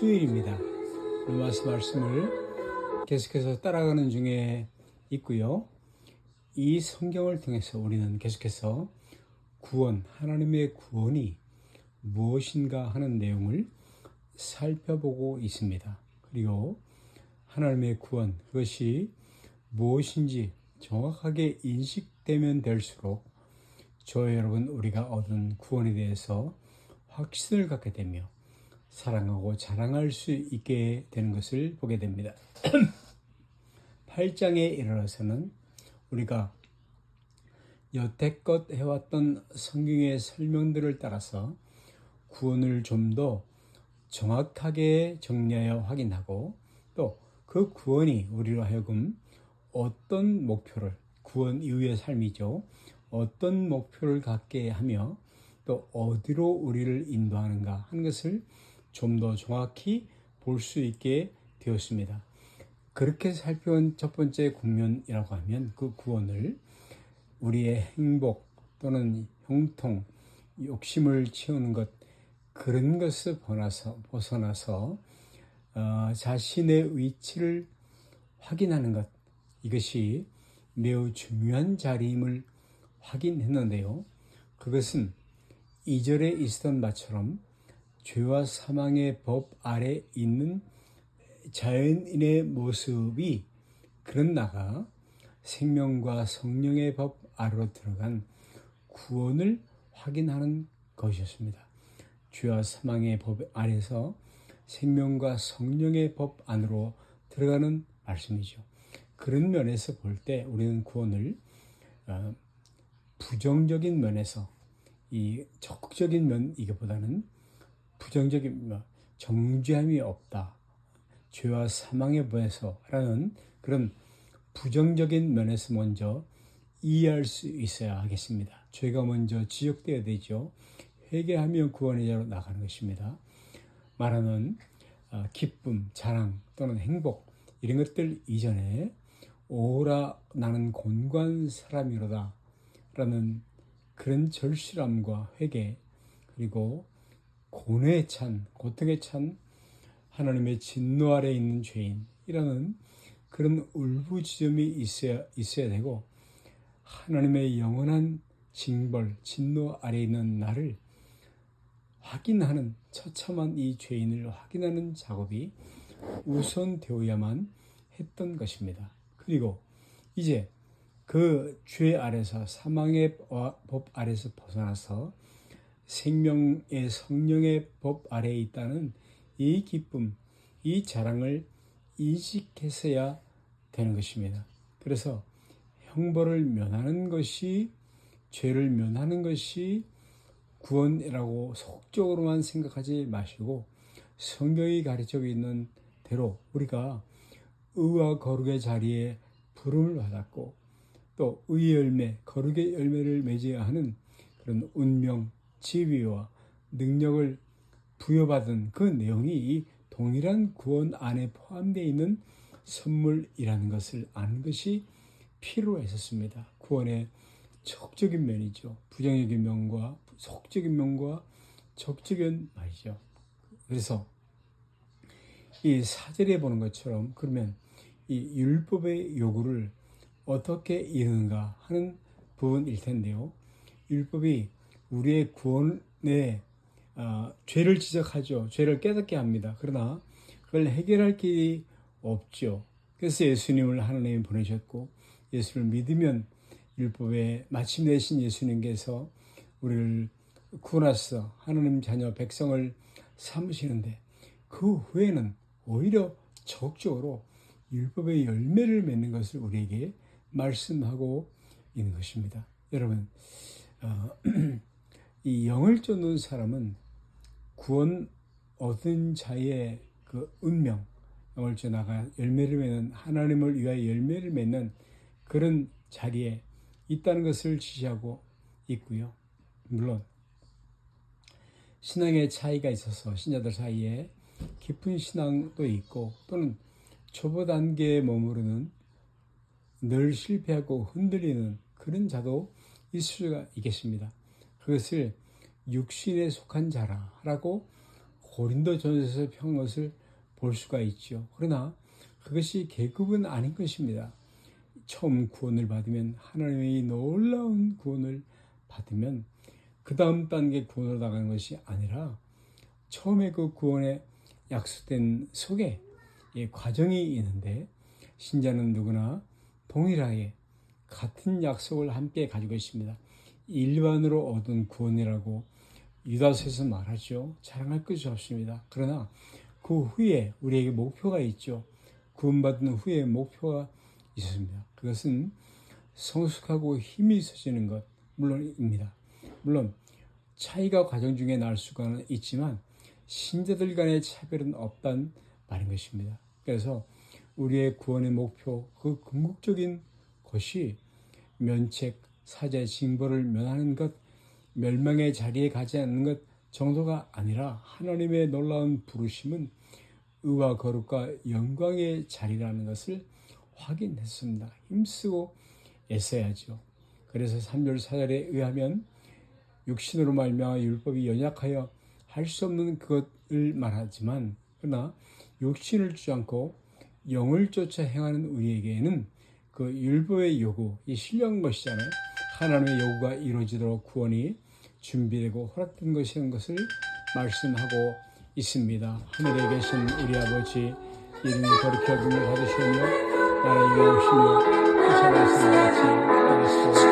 수요일입니다. 로마서 말씀을 계속해서 따라가는 중에 있고요. 이 성경을 통해서 우리는 계속해서 구원, 하나님의 구원이 무엇인가 하는 내용을 살펴보고 있습니다. 그리고 하나님의 구원, 그것이 무엇인지 정확하게 인식되면 될수록 저와 여러분, 우리가 얻은 구원에 대해서 확신을 갖게 되며 사랑하고 자랑할 수 있게 되는 것을 보게 됩니다. 8장에 이르러서는 우리가 여태껏 해왔던 성경의 설명들을 따라서 구원을 좀 더 정확하게 정리하여 확인하고 또 그 구원이 우리로 하여금 어떤 목표를, 구원 이후의 삶이죠, 어떤 목표를 갖게 하며 또 어디로 우리를 인도하는가 하는 것을 좀 더 정확히 볼 수 있게 되었습니다. 그렇게 살펴본 첫 번째 국면이라고 하면 그 구원을 우리의 행복 또는 형통, 욕심을 채우는 것, 그런 것을 벗어나서 자신의 위치를 확인하는 것, 이것이 매우 중요한 자리임을 확인했는데요. 그것은 이절에 있었던 바처럼 죄와 사망의 법 아래 있는 자연인의 모습이 그런 나가 생명과 성령의 법 아래로 들어간 구원을 확인하는 것이었습니다. 죄와 사망의 법 아래서 생명과 성령의 법 안으로 들어가는 말씀이죠. 그런 면에서 볼 때 우리는 구원을 부정적인 면에서, 이 적극적인 면 이거보다는 부정적인 정죄함이 없다, 죄와 사망의 법에서라는 그런 부정적인 면에서 먼저 이해할 수 있어야 하겠습니다. 죄가 먼저 지적되어야 되죠. 회개하며 구원의 자로 나가는 것입니다. 말하는 기쁨, 자랑 또는 행복, 이런 것들 이전에 오라 나는 곤고한 사람이로다 라는 그런 절실함과 회개, 그리고 고뇌에 찬, 고통에 찬 하나님의 진노 아래 있는 죄인이라는 그런 울부짖음이 있어야 되고, 하나님의 영원한 징벌, 진노 아래 있는 나를 확인하는, 처참한 이 죄인을 확인하는 작업이 우선 되어야만 했던 것입니다. 그리고 이제 그 죄 아래서, 사망의 법 아래서 벗어나서 생명의 성령의 법 아래에 있다는 이 기쁨, 이 자랑을 인식해서야 되는 것입니다. 그래서 형벌을 면하는 것이, 죄를 면하는 것이 구원이라고 속적으로만 생각하지 마시고 성경이 가르치고 있는 대로 우리가 의와 거룩의 자리에 부름을 받았고 또 의의 열매, 거룩의 열매를 맺어야 하는 그런 운명, 지위와 능력을 부여받은 그 내용이 이 동일한 구원 안에 포함되어 있는 선물이라는 것을 아는 것이 필요했었습니다. 구원의 적적인 면이죠. 부정적인 면과 속적인 면과 적적인 말이죠. 그래서 이 사절에 보는 것처럼 그러면 이 율법의 요구를 어떻게 이루는가 하는 부분일 텐데요. 율법이 우리의 구원에 죄를 지적하죠. 죄를 깨닫게 합니다. 그러나 그걸 해결할 길이 없죠. 그래서 예수님을 하나님이 보내셨고, 예수를 믿으면 율법에 마침내신 예수님께서 우리를 구원하셔서 하나님 자녀 백성을 삼으시는데, 그 후에는 오히려 적극적으로 율법의 열매를 맺는 것을 우리에게 말씀하고 있는 것입니다. 여러분, 이 영을 쫓는 사람은 구원 얻은 자의 그 운명, 영을 쫓나가 열매를 맺는, 하나님을 위하여 열매를 맺는 그런 자리에 있다는 것을 지시하고 있고요. 물론 신앙의 차이가 있어서 신자들 사이에 깊은 신앙도 있고 또는 초보 단계에 머무르는, 늘 실패하고 흔들리는 그런 자도 있을 수가 있겠습니다. 그것을 육신에 속한 자라고 고린도전서에서 편 것을 볼 수가 있죠. 그러나 그것이 계급은 아닌 것입니다. 처음 구원을 받으면, 하나님의 놀라운 구원을 받으면 그 다음 단계 구원으로 나가는 것이 아니라 처음에 그 구원에 약속된 속에 과정이 있는데, 신자는 누구나 동일하게 같은 약속을 함께 가지고 있습니다. 일반으로 얻은 구원이라고 유다서에서 말하죠. 자랑할 것이 없습니다. 그러나 그 후에 우리에게 목표가 있죠. 구원받은 후에 목표가 있습니다. 그것은 성숙하고 힘이 있어지는 것 물론입니다. 물론 차이가 과정 중에 날 수가 있지만 신자들 간의 차별은 없단 말인 것입니다. 그래서 우리의 구원의 목표, 그 궁극적인 것이 면책, 사죄, 징벌을 면하는 것, 멸망의 자리에 가지 않는 것 정도가 아니라 하나님의 놀라운 부르심은 의와 거룩과 영광의 자리라는 것을 확인했습니다. 힘쓰고 애써야죠. 그래서 3절 4절에 의하면 육신으로 말미암아 율법이 연약하여 할 수 없는 그것을 말하지만, 그러나 육신을 주지 않고 영을 쫓아 행하는 우리에게는 그 율법의 요구, 이 신령한 것이잖아요. 하나님의 요구가 이루어지도록 구원이 준비되고 허락된 것이라는 것을 말씀하고 있습니다. 하늘에 계신 우리 아버지, 이름이 거룩히 여김을 받으시며 나라의 영광이시며 이 자리에서 같이 하나님께서